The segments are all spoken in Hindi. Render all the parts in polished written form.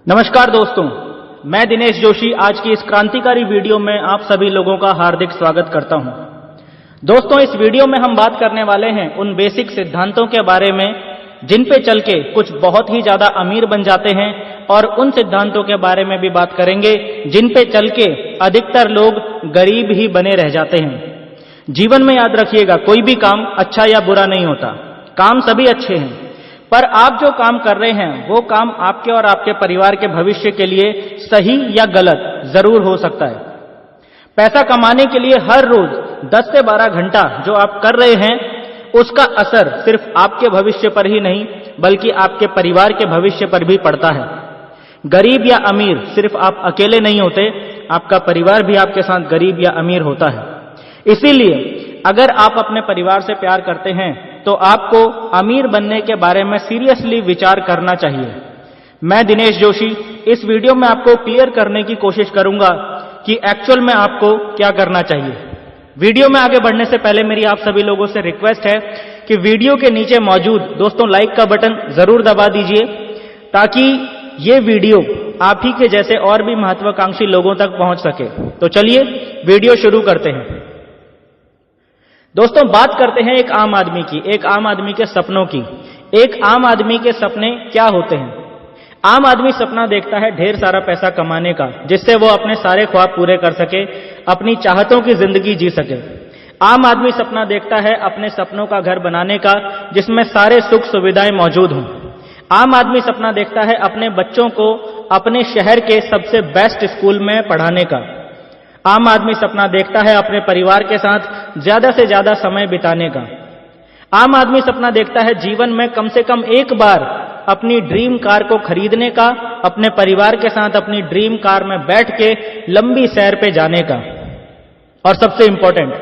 नमस्कार दोस्तों, मैं दिनेश जोशी आज की इस क्रांतिकारी वीडियो में आप सभी लोगों का हार्दिक स्वागत करता हूं। दोस्तों, इस वीडियो में हम बात करने वाले हैं उन बेसिक सिद्धांतों के बारे में जिन पे चल के कुछ बहुत ही ज्यादा अमीर बन जाते हैं, और उन सिद्धांतों के बारे में भी बात करेंगे जिन पे चल के अधिकतर लोग गरीब ही बने रह जाते हैं। जीवन में याद रखिएगा, कोई भी काम अच्छा या बुरा नहीं होता, काम सभी अच्छे हैं, पर आप जो काम कर रहे हैं वो काम आपके और आपके परिवार के भविष्य के लिए सही या गलत जरूर हो सकता है। पैसा कमाने के लिए हर रोज 10 से 12 घंटा जो आप कर रहे हैं, उसका असर सिर्फ आपके भविष्य पर ही नहीं बल्कि आपके परिवार के भविष्य पर भी पड़ता है। गरीब या अमीर सिर्फ आप अकेले नहीं होते, आपका परिवार भी आपके साथ गरीब या अमीर होता है। इसीलिए अगर आप अपने परिवार से प्यार करते हैं तो आपको अमीर बनने के बारे में सीरियसली विचार करना चाहिए। मैं दिनेश जोशी इस वीडियो में आपको क्लियर करने की कोशिश करूंगा कि एक्चुअल में आपको क्या करना चाहिए। वीडियो में आगे बढ़ने से पहले मेरी आप सभी लोगों से रिक्वेस्ट है कि वीडियो के नीचे मौजूद दोस्तों लाइक का बटन जरूर दबा दीजिए, ताकि ये वीडियो आप ही के जैसे और भी महत्वाकांक्षी लोगों तक पहुंच सके। तो चलिए वीडियो शुरू करते हैं। दोस्तों, बात करते हैं एक आम आदमी की, एक आम आदमी के सपनों की। एक आम आदमी के सपने क्या होते हैं? आम आदमी सपना देखता है ढेर सारा पैसा कमाने का, जिससे वो अपने सारे ख्वाब पूरे कर सके, अपनी चाहतों की जिंदगी जी सके। आम आदमी सपना देखता है अपने सपनों का घर बनाने का, जिसमें सारे सुख सुविधाएं मौजूद हों। आम आदमी सपना देखता है अपने बच्चों को अपने शहर के सबसे बेस्ट स्कूल में पढ़ाने का। आम आदमी सपना देखता है अपने परिवार के साथ ज्यादा से ज्यादा समय बिताने का। आम आदमी सपना देखता है जीवन में कम से कम एक बार अपनी ड्रीम कार को खरीदने का, अपने परिवार के साथ अपनी ड्रीम कार में बैठ के लंबी सैर पे जाने का। और सबसे इंपॉर्टेंट,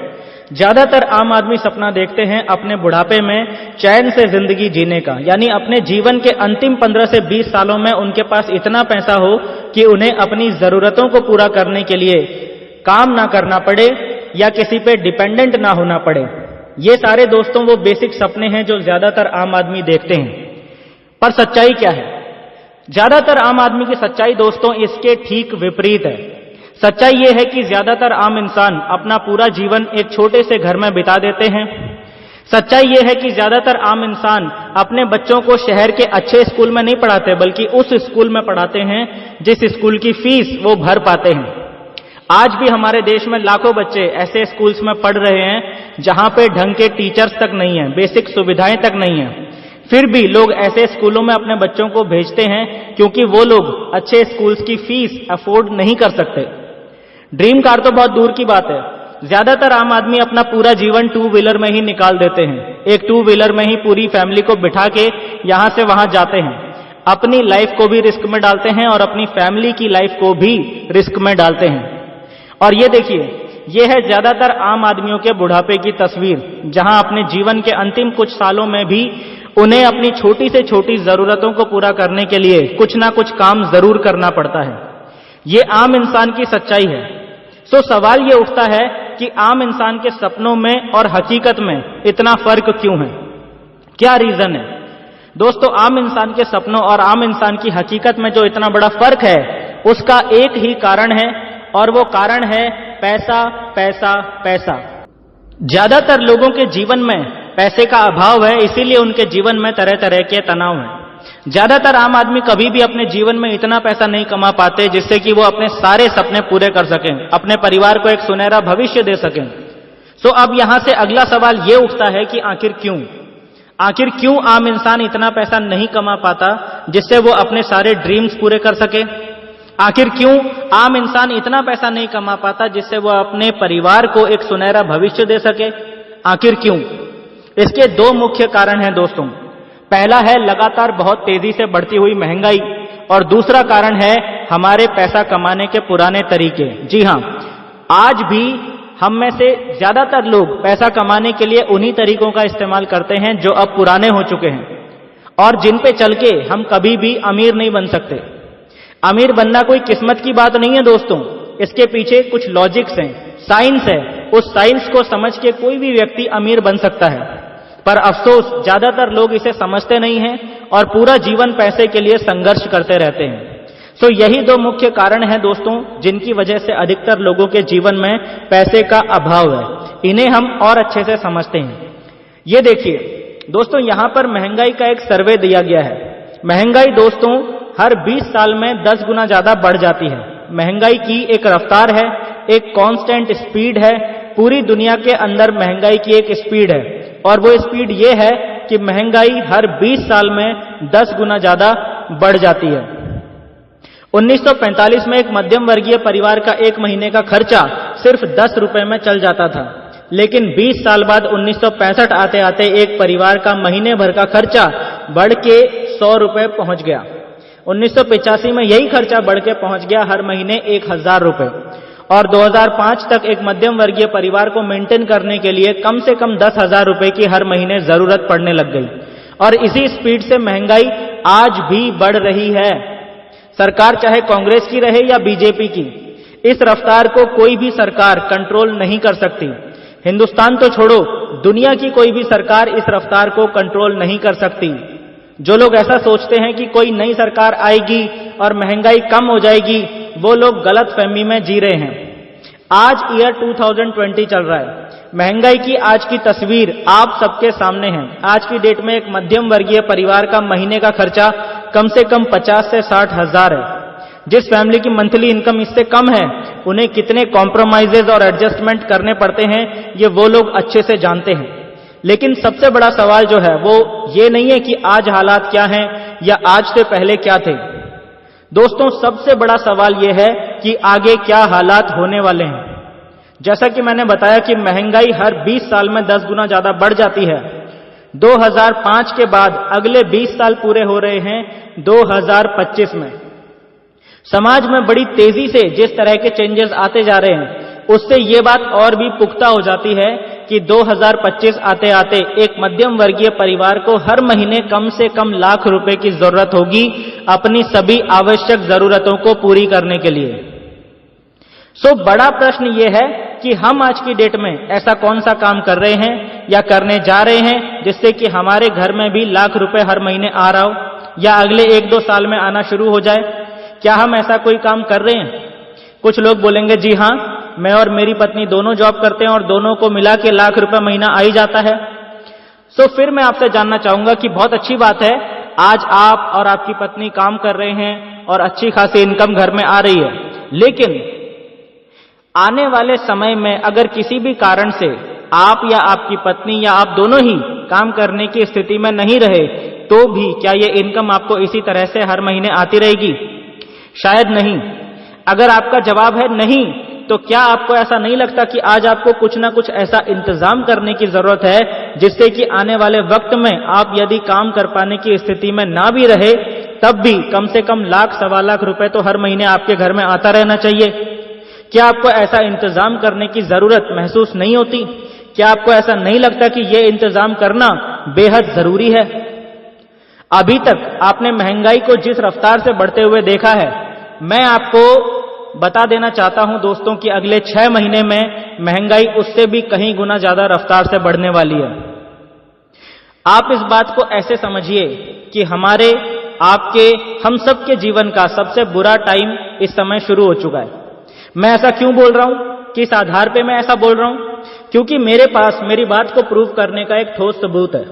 ज्यादातर आम आदमी सपना देखते हैं अपने बुढ़ापे में चैन से जिंदगी जीने का, यानी अपने जीवन के अंतिम 15 से 20 सालों में उनके पास इतना पैसा हो कि उन्हें अपनी जरूरतों को पूरा करने के लिए काम ना करना पड़े या किसी पे डिपेंडेंट ना होना पड़े। ये सारे दोस्तों वो बेसिक सपने हैं जो ज्यादातर आम आदमी देखते हैं। पर सच्चाई क्या है? ज्यादातर आम आदमी की सच्चाई दोस्तों इसके ठीक विपरीत है। सच्चाई ये है कि ज्यादातर आम इंसान अपना पूरा जीवन एक छोटे से घर में बिता देते हैं। सच्चाई ये है कि ज्यादातर आम इंसान अपने बच्चों को शहर के अच्छे स्कूल में नहीं पढ़ाते, बल्कि उस स्कूल में पढ़ाते हैं जिस स्कूल की फीस वो भर पाते हैं। आज भी हमारे देश में लाखों बच्चे ऐसे स्कूल्स में पढ़ रहे हैं जहां पे ढंग के टीचर्स तक नहीं है, बेसिक सुविधाएं तक नहीं है। फिर भी लोग ऐसे स्कूलों में अपने बच्चों को भेजते हैं क्योंकि वो लोग अच्छे स्कूल्स की फीस अफोर्ड नहीं कर सकते। ड्रीम कार तो बहुत दूर की बात है, ज्यादातर आम आदमी अपना पूरा जीवन 2 व्हीलर में ही निकाल देते हैं। एक 2 व्हीलर में ही पूरी फैमिली को बिठा के यहां से वहां जाते हैं, अपनी लाइफ को भी रिस्क में डालते हैं और अपनी फैमिली की लाइफ को भी रिस्क में डालते हैं। और ये देखिए, ये है ज्यादातर आम आदमियों के बुढ़ापे की तस्वीर, जहां अपने जीवन के अंतिम कुछ सालों में भी उन्हें अपनी छोटी से छोटी जरूरतों को पूरा करने के लिए कुछ ना कुछ काम जरूर करना पड़ता है। ये आम इंसान की सच्चाई है। सो सवाल ये उठता है कि आम इंसान के सपनों में और हकीकत में इतना फर्क क्यों है? क्या रीजन है? दोस्तों, आम इंसान के सपनों और आम इंसान की हकीकत में जो इतना बड़ा फर्क है, उसका एक ही कारण है, और वो कारण है पैसा, पैसा, पैसा। ज्यादातर लोगों के जीवन में पैसे का अभाव है, इसीलिए उनके जीवन में तरह तरह के तनाव हैं। ज्यादातर आम आदमी कभी भी अपने जीवन में इतना पैसा नहीं कमा पाते जिससे कि वो अपने सारे सपने पूरे कर सकें, अपने परिवार को एक सुनहरा भविष्य दे सकें। सो अब यहां से अगला सवाल ये उठता है कि आखिर क्यों आम इंसान इतना पैसा नहीं कमा पाता जिससे वो अपने सारे ड्रीम्स पूरे कर सके? आखिर क्यों आम इंसान इतना पैसा नहीं कमा पाता जिससे वो अपने परिवार को एक सुनहरा भविष्य दे सके? आखिर क्यों? इसके 2 मुख्य कारण हैं दोस्तों। पहला है लगातार बहुत तेजी से बढ़ती हुई महंगाई, और दूसरा कारण है हमारे पैसा कमाने के पुराने तरीके। जी हां, आज भी हम में से ज्यादातर लोग पैसा कमाने के लिए उन्हीं तरीकों का इस्तेमाल करते हैं जो अब पुराने हो चुके हैं और जिन पे चल के हम कभी भी अमीर नहीं बन सकते। अमीर बनना कोई किस्मत की बात नहीं है दोस्तों, इसके पीछे कुछ लॉजिक्स हैं, साइंस है। उस साइंस को समझ के कोई भी व्यक्ति अमीर बन सकता है, पर अफसोस ज्यादातर लोग इसे समझते नहीं हैं और पूरा जीवन पैसे के लिए संघर्ष करते रहते हैं। सो यही दो मुख्य कारण हैं दोस्तों, जिनकी वजह से अधिकतर लोगों के जीवन में पैसे का अभाव है। इन्हें हम और अच्छे से समझते हैं। ये देखिए दोस्तों, यहां पर महंगाई का एक सर्वे दिया गया है। महंगाई दोस्तों हर 20 साल में 10 गुना ज्यादा बढ़ जाती है। महंगाई की एक रफ्तार है, एक कांस्टेंट स्पीड है। पूरी दुनिया के अंदर महंगाई की एक स्पीड है, और वो स्पीड ये है कि महंगाई हर 20 साल में 10 गुना ज्यादा बढ़ जाती है। 1945 में एक मध्यम वर्गीय परिवार का एक महीने का खर्चा सिर्फ 10 रुपए में चल जाता था, लेकिन 20 साल बाद 1965 आते आते एक परिवार का महीने भर का खर्चा बढ़ के 100 रुपए पहुंच गया। 1985 में यही खर्चा बढ़ के पहुंच गया हर महीने 1000 रुपए, और 2005 तक एक मध्यम वर्गीय परिवार को मेंटेन करने के लिए कम से कम 10,000 रुपए की हर महीने जरूरत पड़ने लग गई। और इसी स्पीड से महंगाई आज भी बढ़ रही है, सरकार चाहे कांग्रेस की रहे या बीजेपी की। इस रफ्तार को कोई भी सरकार कंट्रोल नहीं कर सकती। हिंदुस्तान तो छोड़ो, दुनिया की कोई भी सरकार इस रफ्तार को कंट्रोल नहीं कर सकती। जो लोग ऐसा सोचते हैं कि कोई नई सरकार आएगी और महंगाई कम हो जाएगी, वो लोग गलत फहमी में जी रहे हैं। आज ईयर 2020 चल रहा है। महंगाई की आज की तस्वीर आप सबके सामने है। आज की डेट में एक मध्यम वर्गीय परिवार का महीने का खर्चा कम से कम 50 से 60 हजार है। जिस फैमिली की मंथली इनकम इससे कम है, उन्हें कितने कॉम्प्रोमाइजेज और एडजस्टमेंट करने पड़ते हैं, ये वो लोग अच्छे से जानते हैं। लेकिन सबसे बड़ा सवाल जो है वो ये नहीं है कि आज हालात क्या हैं या आज से पहले क्या थे। दोस्तों, सबसे बड़ा सवाल यह है कि आगे क्या हालात होने वाले हैं। जैसा कि मैंने बताया कि महंगाई हर 20 साल में 10 गुना ज्यादा बढ़ जाती है। 2005 के बाद अगले 20 साल पूरे हो रहे हैं 2025 में। समाज में बड़ी तेजी से जिस तरह के चेंजेस आते जा रहे हैं, उससे ये बात और भी पुख्ता हो जाती है कि 2025 आते आते एक मध्यम वर्गीय परिवार को हर महीने कम से कम लाख रुपए की जरूरत होगी अपनी सभी आवश्यक जरूरतों को पूरी करने के लिए। सो बड़ा प्रश्न यह है कि हम आज की डेट में ऐसा कौन सा काम कर रहे हैं या करने जा रहे हैं जिससे कि हमारे घर में भी लाख रुपए हर महीने आ रहा हो, या अगले 1-2 साल में आना शुरू हो जाए। क्या हम ऐसा कोई काम कर रहे हैं? कुछ लोग बोलेंगे जी हां, मैं और मेरी पत्नी दोनों जॉब करते हैं और दोनों को मिला के लाख रुपए महीना आ ही जाता है। सो फिर मैं आपसे जानना चाहूंगा कि बहुत अच्छी बात है, आज आप और आपकी पत्नी काम कर रहे हैं और अच्छी खासी इनकम घर में आ रही है, लेकिन आने वाले समय में अगर किसी भी कारण से आप या आपकी पत्नी या आप दोनों ही काम करने की स्थिति में नहीं रहे, तो भी क्या ये इनकम आपको इसी तरह से हर महीने आती रहेगी? शायद नहीं। अगर आपका जवाब है नहीं, तो क्या आपको ऐसा नहीं लगता कि आज आपको कुछ ना कुछ ऐसा इंतजाम करने की जरूरत है जिससे कि आने वाले वक्त में आप यदि काम कर पाने की स्थिति में ना भी रहे, तब भी कम से कम लाख-1.25 लाख रुपए तो हर महीने आपके घर में आता रहना चाहिए? क्या आपको ऐसा इंतजाम करने की जरूरत महसूस नहीं होती? क्या आपको ऐसा नहीं लगता कि यह इंतजाम करना बेहद जरूरी है? अभी तक आपने महंगाई को जिस रफ्तार से बढ़ते हुए देखा है, मैं आपको बता देना चाहता हूं दोस्तों कि अगले 6 महीने में महंगाई उससे भी कहीं गुना ज्यादा रफ्तार से बढ़ने वाली है। आप इस बात को ऐसे समझिए कि हमारे, आपके, हम सबके जीवन का सबसे बुरा टाइम इस समय शुरू हो चुका है। मैं ऐसा क्यों बोल रहा हूं, किस आधार पे मैं ऐसा बोल रहा हूं? क्योंकि मेरे पास मेरी बात को प्रूव करने का एक ठोस सबूत है।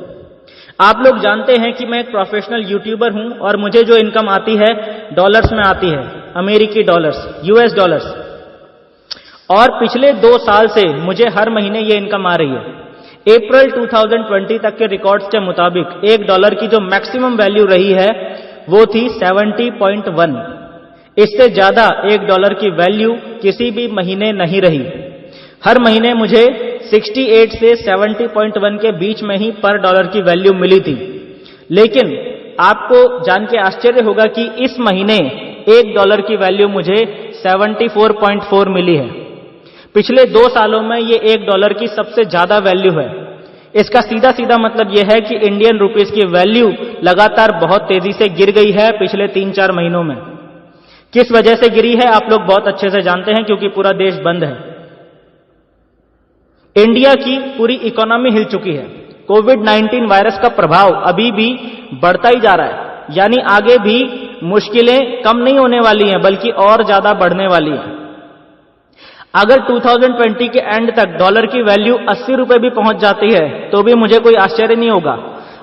आप लोग जानते हैं कि मैं एक प्रोफेशनल यूट्यूबर हूं और मुझे जो इनकम आती है डॉलर्स में आती है, अमेरिकी डॉलर्स, यूएस डॉलर्स। और पिछले 2 साल से मुझे हर महीने ये इनकम आ रही है। अप्रैल 2020 तक के रिकॉर्ड्स के मुताबिक $1 की जो मैक्सिमम वैल्यू रही है वो थी 70.1। इससे ज्यादा $1 की वैल्यू किसी भी महीने नहीं रही। हर महीने मुझे 68 से 70.1 के बीच में ही पर डॉलर की वैल्यू मिली थी। लेकिन आपको जान के आश्चर्य होगा कि इस महीने $1 की वैल्यू मुझे 74.4 मिली है। पिछले 2 सालों में ये $1 की सबसे ज्यादा वैल्यू है। इसका सीधा सीधा मतलब यह है कि इंडियन रुपीस की वैल्यू लगातार बहुत तेजी से गिर गई है पिछले 3-4 महीनों में। किस वजह से गिरी है आप लोग बहुत अच्छे से जानते हैं, क्योंकि पूरा देश बंद है। इंडिया की पूरी इकोनॉमी हिल चुकी है। कोविड-19 वायरस का प्रभाव अभी भी बढ़ता ही जा रहा है, यानी आगे भी मुश्किलें कम नहीं होने वाली हैं, बल्कि और ज्यादा बढ़ने वाली हैं। अगर 2020 के एंड तक डॉलर की वैल्यू 80 रुपए भी पहुंच जाती है तो भी मुझे कोई आश्चर्य नहीं होगा,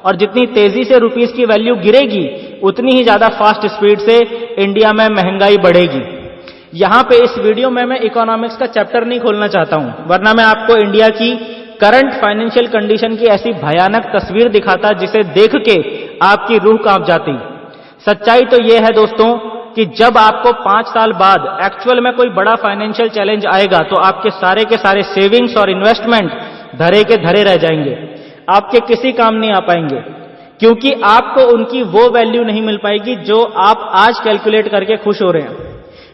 और जितनी तेजी से रुपीस की वैल्यू गिरेगी उतनी ही ज्यादा फास्ट स्पीड से इंडिया में महंगाई बढ़ेगी। यहां पे इस वीडियो में मैं इकोनॉमिक्स का चैप्टर नहीं खोलना चाहता हूं, वरना मैं आपको इंडिया की करंट फाइनेंशियल कंडीशन की ऐसी भयानक तस्वीर दिखाता जिसे देख के आपकी रूह कांप जाती। सच्चाई तो यह है दोस्तों कि जब आपको 5 साल बाद एक्चुअल में कोई बड़ा फाइनेंशियल चैलेंज आएगा तो आपके सारे सेविंग्स और इन्वेस्टमेंट धरे के धरे रह जाएंगे, आपके किसी काम नहीं आ पाएंगे, क्योंकि आपको उनकी वो वैल्यू नहीं मिल पाएगी जो आप आज कैलकुलेट करके खुश हो रहे हैं।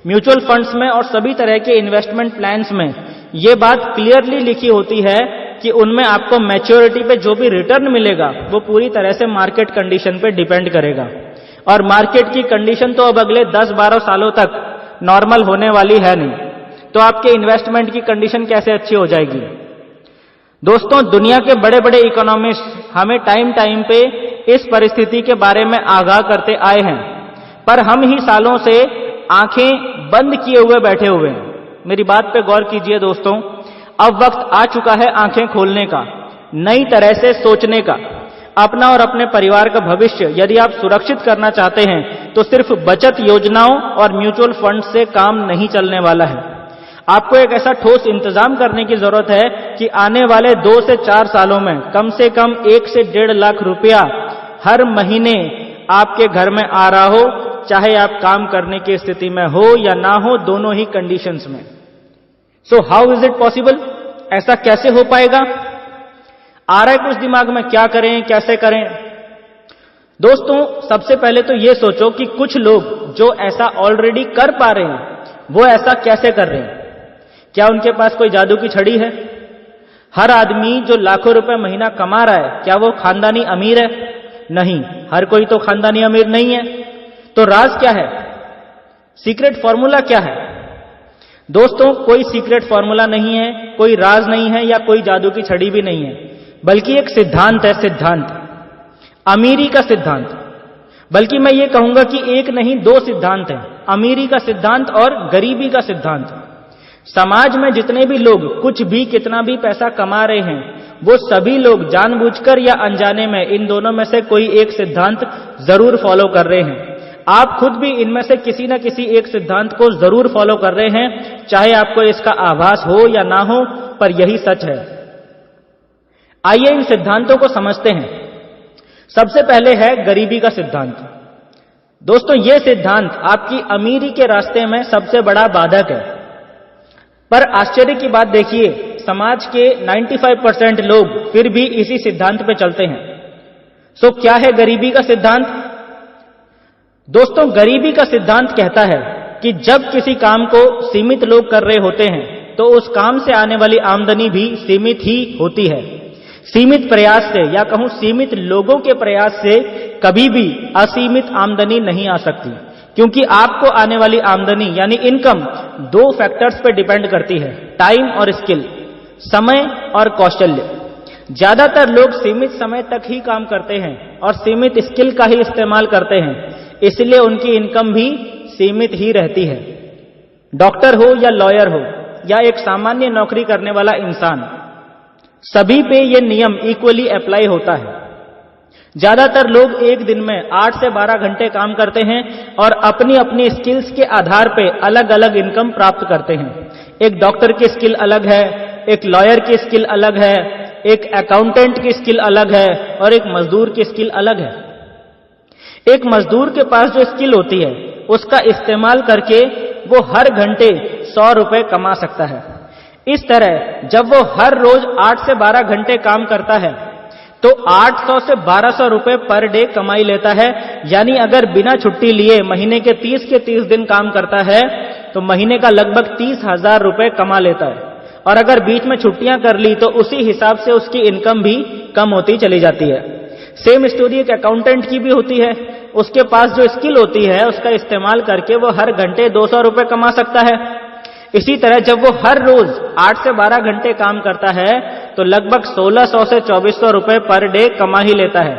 म्यूचुअल फंड्स में और सभी तरह के इन्वेस्टमेंट प्लान्स में यह बात क्लियरली लिखी होती है कि उनमें आपको मैच्योरिटी पे जो भी रिटर्न मिलेगा वो पूरी तरह से मार्केट कंडीशन पे डिपेंड करेगा, और मार्केट की कंडीशन तो अब अगले 10-12 सालों तक नॉर्मल होने वाली है नहीं, तो आपके इन्वेस्टमेंट की कंडीशन कैसे अच्छी हो जाएगी। दोस्तों, दुनिया के बड़े बड़े इकोनॉमिस्ट हमें टाइम टाइम पे इस परिस्थिति के बारे में आगाह करते आए हैं, पर हम ही सालों से आंखें बंद किए हुए बैठे हुए हैं। मेरी बात पे गौर कीजिए दोस्तों, अब वक्त आ चुका है आंखें खोलने का, नई तरह से सोचने का। अपना और अपने परिवार का भविष्य यदि आप सुरक्षित करना चाहते हैं तो सिर्फ बचत योजनाओं और म्यूचुअल फंड से काम नहीं चलने वाला है। आपको एक ऐसा ठोस इंतजाम करने की जरूरत है कि आने वाले 2 से 4 सालों में कम से कम 1 से 1.5 लाख रुपया हर महीने आपके घर में आ रहा हो, चाहे आप काम करने की स्थिति में हो या ना हो, दोनों ही कंडीशंस में। So how is it possible? ऐसा कैसे हो पाएगा? आ रहा है कुछ दिमाग में, क्या करें, कैसे करें? दोस्तों, सबसे पहले तो यह सोचो कि कुछ लोग जो ऐसा ऑलरेडी कर पा रहे हैं वो ऐसा कैसे कर रहे हैं। क्या उनके पास कोई जादू की छड़ी है? हर आदमी जो लाखों रुपए महीना कमा रहा है, क्या वो खानदानी अमीर है? नहीं, हर कोई तो खानदानी अमीर नहीं है। तो राज क्या है? सीक्रेट फॉर्मूला क्या है? दोस्तों, कोई सीक्रेट फॉर्मूला नहीं है, कोई राज नहीं है या कोई जादू की छड़ी भी नहीं है, बल्कि एक सिद्धांत है। सिद्धांत, अमीरी का सिद्धांत। बल्कि मैं ये कहूंगा कि एक नहीं 2 सिद्धांत हैं, अमीरी का सिद्धांत और गरीबी का सिद्धांत। समाज में जितने भी लोग कुछ भी कितना भी पैसा कमा रहे हैं, वो सभी लोग जानबूझकर या अनजाने में इन दोनों में से कोई एक सिद्धांत जरूर फॉलो कर रहे हैं। आप खुद भी इनमें से किसी न किसी एक सिद्धांत को जरूर फॉलो कर रहे हैं, चाहे आपको इसका आभास हो या ना हो, पर यही सच है। आइए इन सिद्धांतों को समझते हैं। सबसे पहले है गरीबी का सिद्धांत। दोस्तों, यह सिद्धांत आपकी अमीरी के रास्ते में सबसे बड़ा बाधक है। पर आश्चर्य की बात देखिए, समाज के 95% लोग फिर भी इसी सिद्धांत पे चलते हैं। सो क्या है गरीबी का सिद्धांत? दोस्तों, गरीबी का सिद्धांत कहता है कि जब किसी काम को सीमित लोग कर रहे होते हैं तो उस काम से आने वाली आमदनी भी सीमित ही होती है। सीमित प्रयास से, या कहूं सीमित लोगों के प्रयास से कभी भी असीमित आमदनी नहीं आ सकती, क्योंकि आपको आने वाली आमदनी यानी इनकम 2 फैक्टर्स पे डिपेंड करती है, टाइम और स्किल, समय और कौशल्य। ज्यादातर लोग सीमित समय तक ही काम करते हैं और सीमित स्किल का ही इस्तेमाल करते हैं, इसलिए उनकी इनकम भी सीमित ही रहती है। डॉक्टर हो या लॉयर हो या एक सामान्य नौकरी करने वाला इंसान, सभी पे ये नियम इक्वली अप्लाई होता है। ज्यादातर लोग एक दिन में 8 से 12 घंटे काम करते हैं और अपनी अपनी स्किल्स के आधार पे अलग अलग इनकम प्राप्त करते हैं। एक डॉक्टर की स्किल अलग है, एक लॉयर की स्किल अलग है, एक अकाउंटेंट की स्किल अलग है और एक मजदूर की स्किल अलग है। एक मजदूर के पास जो स्किल होती है उसका इस्तेमाल करके वो हर घंटे 100 रुपए कमा सकता है। इस तरह जब वो हर रोज 8 से 12 घंटे काम करता है तो 800 से 1200 रुपए पर डे कमाई लेता है। यानी अगर बिना छुट्टी लिए महीने के 30 के 30 दिन काम करता है तो महीने का लगभग 30,000 रुपए कमा लेता है। और अगर बीच में छुट्टियां कर ली तो उसी हिसाब से उसकी इनकम भी कम होती चली जाती है। सेम स्टोरी एक अकाउंटेंट की भी होती है। उसके पास जो स्किल होती है उसका इस्तेमाल करके वो हर घंटे 200 रुपए कमा सकता है। इसी तरह जब वो हर रोज 8 से 12 घंटे काम करता है तो लगभग 1600 से 2400 रुपए पर डे कमा ही लेता है।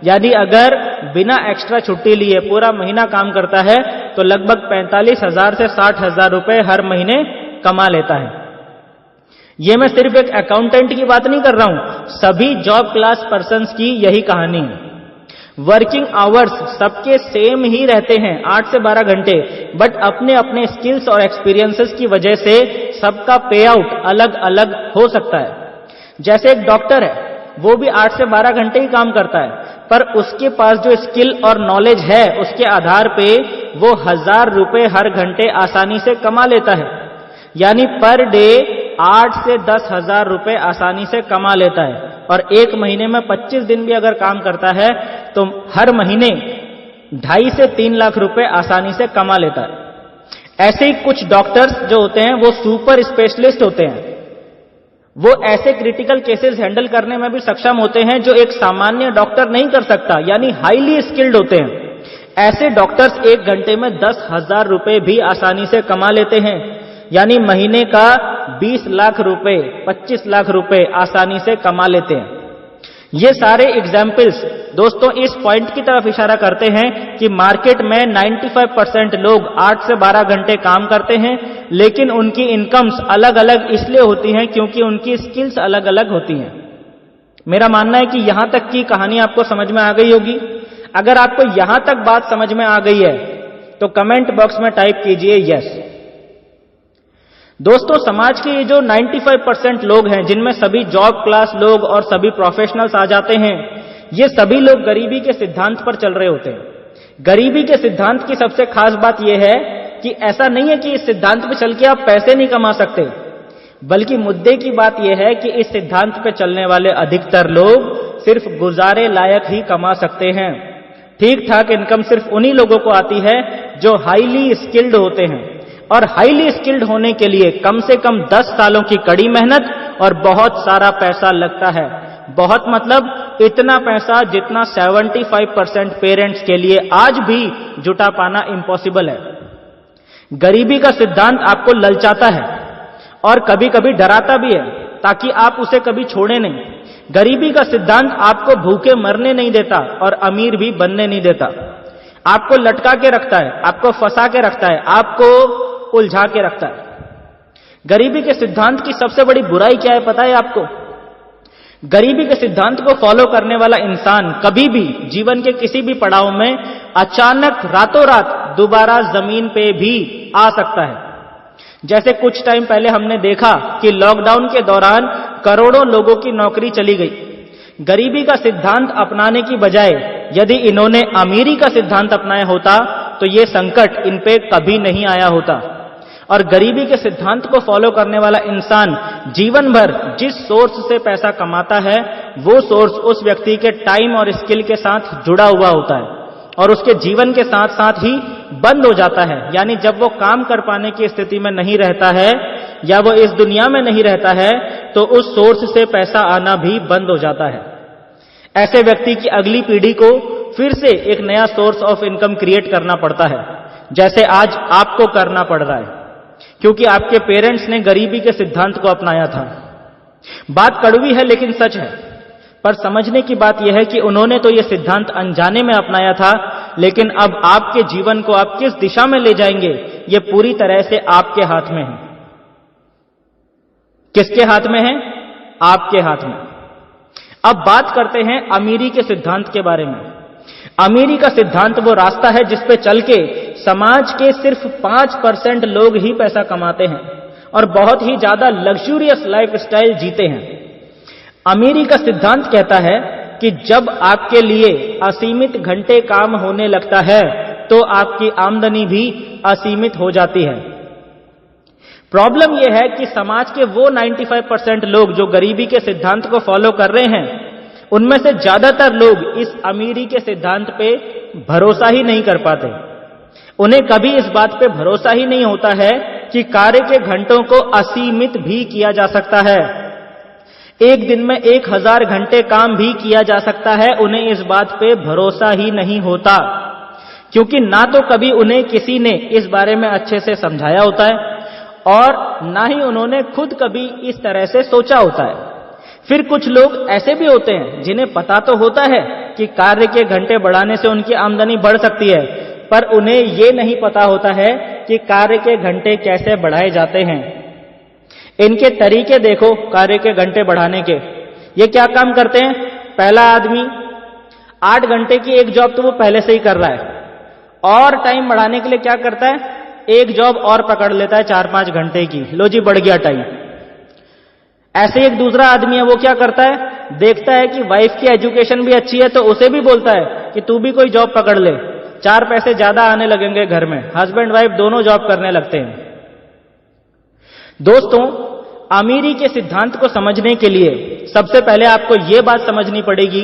यानी अगर बिना एक्स्ट्रा छुट्टी लिए पूरा महीना काम करता है तो लगभग 45,000 से 60,000 रुपए हर महीने कमा लेता है। ये मैं सिर्फ एक अकाउंटेंट की बात नहीं कर रहा हूं, सभी जॉब क्लास पर्सन्स की यही कहानी है। वर्किंग आवर्स सबके सेम ही रहते हैं, 8 से 12 घंटे, बट अपने अपने स्किल्स और एक्सपीरियंसेस की वजह से सबका पे आउट अलग अलग हो सकता है। जैसे एक डॉक्टर है, वो भी 8 से 12 घंटे ही काम करता है, पर उसके पास जो स्किल और नॉलेज है उसके आधार पे वो 1,000 रुपए हर घंटे आसानी से कमा लेता है। यानी पर डे 8 से 10,000 रुपए आसानी से कमा लेता है, और एक महीने में 25 दिन भी अगर काम करता है तो हर महीने 2.5 से 3 लाख रुपए आसानी से कमा लेता है। ऐसे ही कुछ डॉक्टर्स जो होते हैं वो सुपर स्पेशलिस्ट होते हैं, वो ऐसे क्रिटिकल केसेस हैंडल करने में भी सक्षम होते हैं जो एक सामान्य डॉक्टर नहीं कर सकता, यानी हाईली स्किल्ड होते हैं। ऐसे डॉक्टर्स एक घंटे में 10,000 रुपए भी आसानी से कमा लेते हैं, यानी महीने का 20 लाख रुपए 25 लाख रुपए आसानी से कमा लेते हैं। ये सारे एग्जाम्पल्स दोस्तों इस पॉइंट की तरफ इशारा करते हैं कि मार्केट में 95% लोग 8 से 12 घंटे काम करते हैं, लेकिन उनकी इनकम्स अलग अलग इसलिए होती हैं क्योंकि उनकी स्किल्स अलग अलग होती हैं। मेरा मानना है कि यहां तक की कहानी आपको समझ में आ गई होगी। अगर आपको यहां तक बात समझ में आ गई है तो कमेंट बॉक्स में टाइप कीजिए यस। दोस्तों समाज के ये जो 95% लोग हैं, जिनमें सभी जॉब क्लास लोग और सभी प्रोफेशनल्स आ जाते हैं, ये सभी लोग गरीबी के सिद्धांत पर चल रहे होते हैं। गरीबी के सिद्धांत की सबसे खास बात यह है कि ऐसा नहीं है कि इस सिद्धांत पे चल के आप पैसे नहीं कमा सकते, बल्कि मुद्दे की बात यह है कि इस सिद्धांत पे चलने वाले अधिकतर लोग सिर्फ गुजारे लायक ही कमा सकते हैं। ठीक ठाक इनकम सिर्फ उन्हीं लोगों को आती है जो हाईली स्किल्ड होते हैं, और हाईली स्किल्ड होने के लिए कम से कम 10 सालों की कड़ी मेहनत और बहुत सारा पैसा लगता है। बहुत मतलब इतना पैसा जितना 75% पेरेंट्स के लिए आज भी जुटा पाना इम्पॉसिबल है। गरीबी का सिद्धांत आपको ललचाता है और कभी कभी डराता भी है ताकि आप उसे कभी छोड़े नहीं। गरीबी का सिद्धांत आपको भूखे मरने नहीं देता और अमीर भी बनने नहीं देता। आपको लटका के रखता है, आपको फंसा के रखता है, आपको उलझा के रखता है। गरीबी के सिद्धांत की सबसे बड़ी बुराई क्या है पता है आपको? गरीबी के सिद्धांत को फॉलो करने वाला इंसान कभी भी जीवन के किसी भी पड़ाव में अचानक रातों रात दोबारा जमीन पे भी आ सकता है। जैसे कुछ टाइम पहले हमने देखा कि लॉकडाउन के दौरान करोड़ों लोगों की नौकरी चली गई। गरीबी का सिद्धांत अपनाने की बजाय यदि इन्होंने अमीरी का सिद्धांत अपनाया होता तो ये संकट इन पे कभी नहीं आया होता। और गरीबी के सिद्धांत को फॉलो करने वाला इंसान जीवन भर जिस सोर्स से पैसा कमाता है वो सोर्स उस व्यक्ति के टाइम और स्किल के साथ जुड़ा हुआ होता है और उसके जीवन के साथ साथ ही बंद हो जाता है। यानी जब वो काम कर पाने की स्थिति में नहीं रहता है या वो इस दुनिया में नहीं रहता है तो उस सोर्स से पैसा आना भी बंद हो जाता है। ऐसे व्यक्ति की अगली पीढ़ी को फिर से एक नया सोर्स ऑफ इनकम क्रिएट करना पड़ता है, जैसे आज आपको करना पड़ रहा है, क्योंकि आपके पेरेंट्स ने गरीबी के सिद्धांत को अपनाया था। बात कड़वी है लेकिन सच है, पर समझने की बात यह है कि उन्होंने तो यह सिद्धांत अनजाने में अपनाया था, लेकिन अब आपके जीवन को आप किस दिशा में ले जाएंगे यह पूरी तरह से आपके हाथ में है। किसके हाथ में है? आपके हाथ में। अब बात करते हैं अमीरी के सिद्धांत के बारे में। अमीरी का सिद्धांत वो रास्ता है जिस पे चल के समाज के सिर्फ 5% लोग ही पैसा कमाते हैं और बहुत ही ज्यादा लग्जूरियस लाइफस्टाइल जीते हैं। अमीरी का सिद्धांत कहता है कि जब आपके लिए असीमित घंटे काम होने लगता है तो आपकी आमदनी भी असीमित हो जाती है। प्रॉब्लम यह है कि समाज के वो 95% लोग जो गरीबी के सिद्धांत को फॉलो कर रहे हैं, उनमें से ज्यादातर लोग इस अमीरी के सिद्धांत पे भरोसा ही नहीं कर पाते। उन्हें कभी इस बात पे भरोसा ही नहीं होता है कि कार्य के घंटों को असीमित भी किया जा सकता है। एक दिन में 1000 घंटे काम भी किया जा सकता है। उन्हें इस बात पे भरोसा ही नहीं होता, क्योंकि ना तो कभी उन्हें किसी ने इस बारे में अच्छे से समझाया होता है और ना ही उन्होंने खुद कभी इस तरह से सोचा होता है। फिर कुछ लोग ऐसे भी होते हैं जिन्हें पता तो होता है कि कार्य के घंटे बढ़ाने से उनकी आमदनी बढ़ सकती है, पर उन्हें ये नहीं पता होता है कि कार्य के घंटे कैसे बढ़ाए जाते हैं। इनके तरीके देखो कार्य के घंटे बढ़ाने के। ये क्या काम करते हैं? पहला आदमी 8 घंटे की एक जॉब तो वो पहले से ही कर रहा है, और टाइम बढ़ाने के लिए क्या करता है? एक जॉब और पकड़ लेता है 4-5 घंटे की। लो जी, बढ़ गया टाइम। ऐसे एक दूसरा आदमी है, वो क्या करता है? देखता है कि वाइफ की एजुकेशन भी अच्छी है तो उसे भी बोलता है कि तू भी कोई जॉब पकड़ ले, 4 पैसे ज्यादा आने लगेंगे घर में। हस्बैंड वाइफ दोनों जॉब करने लगते हैं। दोस्तों, अमीरी के सिद्धांत को समझने के लिए सबसे पहले आपको यह बात समझनी पड़ेगी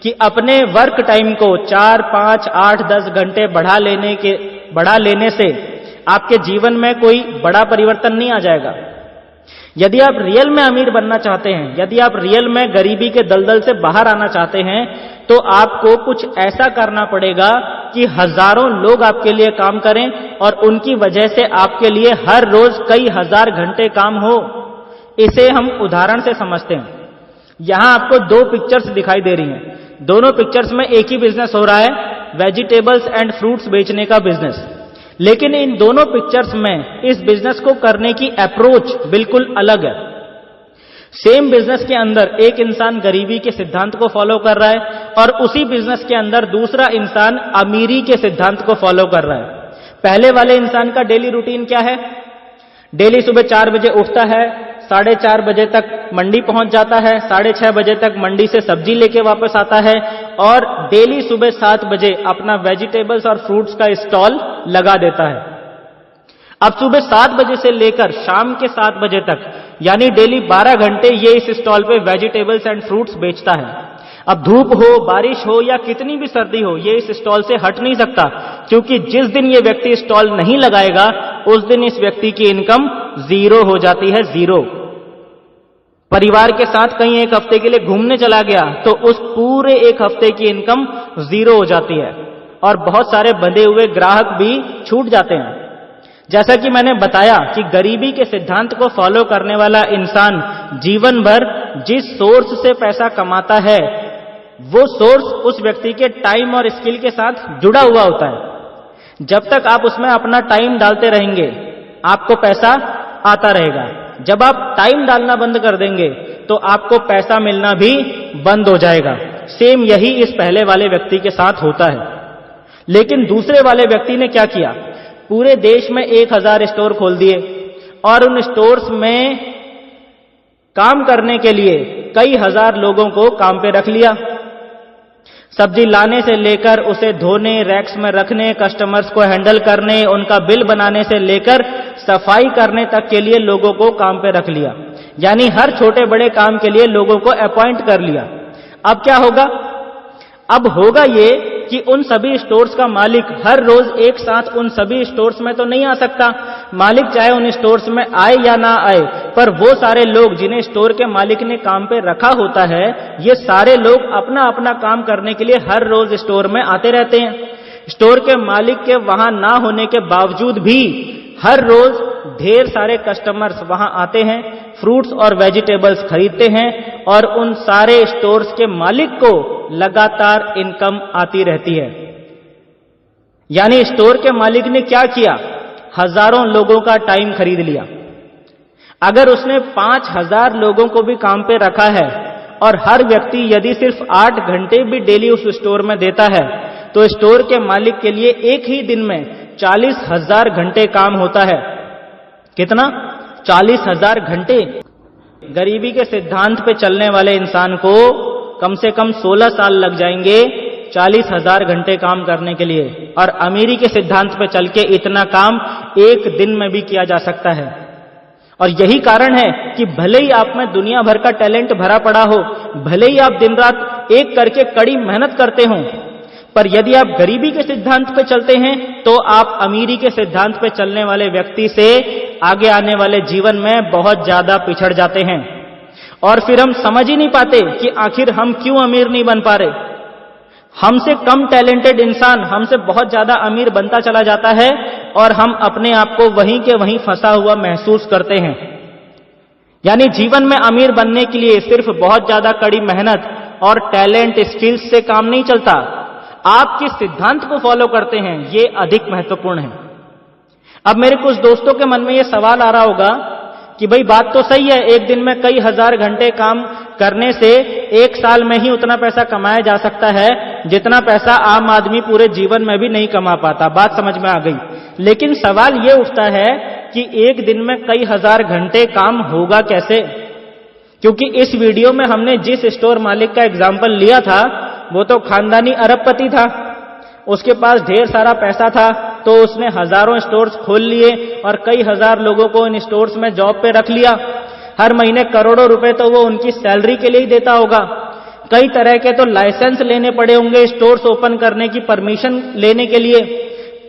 कि अपने वर्क टाइम को 4, 5, 8, 10 घंटे बढ़ा लेने से आपके जीवन में कोई बड़ा परिवर्तन नहीं आ जाएगा। यदि आप रियल में अमीर बनना चाहते हैं, यदि आप रियल में गरीबी के दलदल से बाहर आना चाहते हैं, तो आपको कुछ ऐसा करना पड़ेगा कि हजारों लोग आपके लिए काम करें और उनकी वजह से आपके लिए हर रोज कई हजार घंटे काम हो। इसे हम उदाहरण से समझते हैं। यहां आपको 2 पिक्चर्स दिखाई दे रही हैं। दोनों पिक्चर्स में एक ही बिजनेस हो रहा है, वेजिटेबल्स एंड फ्रूट्स बेचने का बिजनेस। लेकिन इन दोनों पिक्चर्स में इस बिजनेस को करने की अप्रोच बिल्कुल अलग है। सेम बिजनेस के अंदर एक इंसान गरीबी के सिद्धांत को फॉलो कर रहा है और उसी बिजनेस के अंदर दूसरा इंसान अमीरी के सिद्धांत को फॉलो कर रहा है। पहले वाले इंसान का डेली रूटीन क्या है? डेली सुबह 4 बजे उठता है, 4:30 बजे तक मंडी पहुंच जाता है, 6:30 बजे तक मंडी से सब्जी लेके वापस आता है और डेली सुबह 7 बजे अपना वेजिटेबल्स और फ्रूट्स का स्टॉल लगा देता है। अब सुबह 7 बजे से लेकर शाम के 7 बजे तक, यानी डेली 12 घंटे ये इस स्टॉल पे वेजिटेबल्स एंड फ्रूट्स बेचता है। अब धूप हो, बारिश हो या कितनी भी सर्दी हो, ये इस स्टॉल से हट नहीं सकता, क्योंकि जिस दिन ये व्यक्ति स्टॉल नहीं लगाएगा उस दिन इस व्यक्ति की इनकम 0 हो जाती है, 0। परिवार के साथ कहीं एक हफ्ते के लिए घूमने चला गया तो उस पूरे एक हफ्ते की इनकम 0 हो जाती है और बहुत सारे बंधे हुए ग्राहक भी छूट जाते हैं। जैसा कि मैंने बताया कि गरीबी के सिद्धांत को फॉलो करने वाला इंसान जीवन भर जिस सोर्स से पैसा कमाता है, वो सोर्स उस व्यक्ति के टाइम और स्किल के साथ जुड़ा हुआ होता है। जब तक आप उसमें अपना टाइम डालते रहेंगे, आपको पैसा आता रहेगा। जब आप टाइम डालना बंद कर देंगे तो आपको पैसा मिलना भी बंद हो जाएगा। सेम यही इस पहले वाले व्यक्ति के साथ होता है। लेकिन दूसरे वाले व्यक्ति ने क्या किया? पूरे देश में 1000 स्टोर खोल दिए और उन स्टोर्स में काम करने के लिए कई हजार लोगों को काम पे रख लिया। सब्जी लाने से लेकर उसे धोने, रैक्स में रखने, कस्टमर्स को हैंडल करने, उनका बिल बनाने से लेकर सफाई करने तक के लिए लोगों को काम पे रख लिया। यानी हर छोटे बड़े काम के लिए लोगों को अपॉइंट कर लिया। अब क्या होगा? अब होगा ये कि उन सभी स्टोर्स का मालिक हर रोज एक साथ उन सभी स्टोर्स में तो नहीं आ सकता। मालिक चाहे उन स्टोर्स में आए या ना आए, पर वो सारे लोग जिन्हें स्टोर के मालिक ने काम पे रखा होता है, ये सारे लोग अपना अपना काम करने के लिए हर रोज स्टोर में आते रहते हैं। स्टोर के मालिक के वहां ना होने के बावजूद भी हर रोज ढेर सारे कस्टमर्स वहां आते हैं, फ्रूट्स और वेजिटेबल्स खरीदते हैं और उन सारे स्टोर्स के मालिक को लगातार इनकम आती रहती है। यानी स्टोर के मालिक ने क्या किया? हजारों लोगों का टाइम खरीद लिया। अगर उसने 5000 लोगों को भी काम पे रखा है और हर व्यक्ति यदि सिर्फ 8 घंटे भी डेली उस स्टोर में देता है, तो स्टोर के मालिक के लिए एक ही दिन में 40,000 घंटे काम होता है। कितना? 40,000 घंटे। गरीबी के सिद्धांत पे चलने वाले इंसान को कम से कम 16 साल लग जाएंगे 40,000 घंटे काम करने के लिए, और अमीरी के सिद्धांत पे चल के इतना काम एक दिन में भी किया जा सकता है। और यही कारण है कि भले ही आप में दुनिया भर का टैलेंट भरा पड़ा हो, भले ही आप दिन रात एक करके कड़ी मेहनत करते हो, पर यदि आप गरीबी के सिद्धांत पे चलते हैं तो आप अमीरी के सिद्धांत पे चलने वाले व्यक्ति से आगे आने वाले जीवन में बहुत ज्यादा पिछड़ जाते हैं। और फिर हम समझ ही नहीं पाते कि आखिर हम क्यों अमीर नहीं बन पा रहे। हमसे कम टैलेंटेड इंसान हमसे बहुत ज्यादा अमीर बनता चला जाता है और हम अपने आप को वहीं के वहीं फंसा हुआ महसूस करते हैं। यानी जीवन में अमीर बनने के लिए सिर्फ बहुत ज्यादा कड़ी मेहनत और टैलेंट स्किल्स से काम नहीं चलता। आप किस सिद्धांत को फॉलो करते हैं ये अधिक महत्वपूर्ण है। अब मेरे कुछ दोस्तों के मन में यह सवाल आ रहा होगा कि भाई बात तो सही है, एक दिन में कई हजार घंटे काम करने से एक साल में ही उतना पैसा कमाया जा सकता है जितना पैसा आम आदमी पूरे जीवन में भी नहीं कमा पाता। बात समझ में आ गई। लेकिन सवाल यह उठता है कि एक दिन में कई हजार घंटे काम होगा कैसे? क्योंकि इस वीडियो में हमने जिस स्टोर मालिक का एग्जाम्पल लिया था वो तो खानदानी अरबपति था, उसके पास ढेर सारा पैसा था, तो उसने हजारों स्टोर्स खोल लिए और कई हजार लोगों को इन स्टोर्स में जॉब पे रख लिया। हर महीने करोड़ों रुपए तो वो उनकी सैलरी के लिए ही देता होगा। कई तरह के तो लाइसेंस लेने पड़े होंगे स्टोर्स ओपन करने की परमिशन लेने के लिए।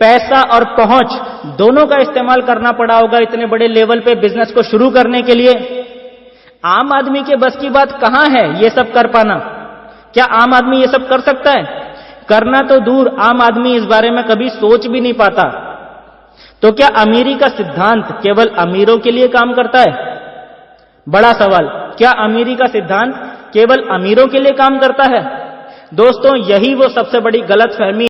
पैसा और पहुंच दोनों का इस्तेमाल करना पड़ा होगा इतने बड़े लेवल पे बिजनेस को शुरू करने के लिए। आम आदमी के बस की बात कहां है ये सब कर पाना? क्या आम आदमी ये सब कर सकता है? करना तो दूर, आम आदमी इस बारे में कभी सोच भी नहीं पाता। तो क्या अमीरी का सिद्धांत केवल अमीरों के लिए काम करता है? बड़ा सवाल, क्या अमीरी का सिद्धांत केवल अमीरों के लिए काम करता है? दोस्तों, यही वो सबसे बड़ी गलतफहमी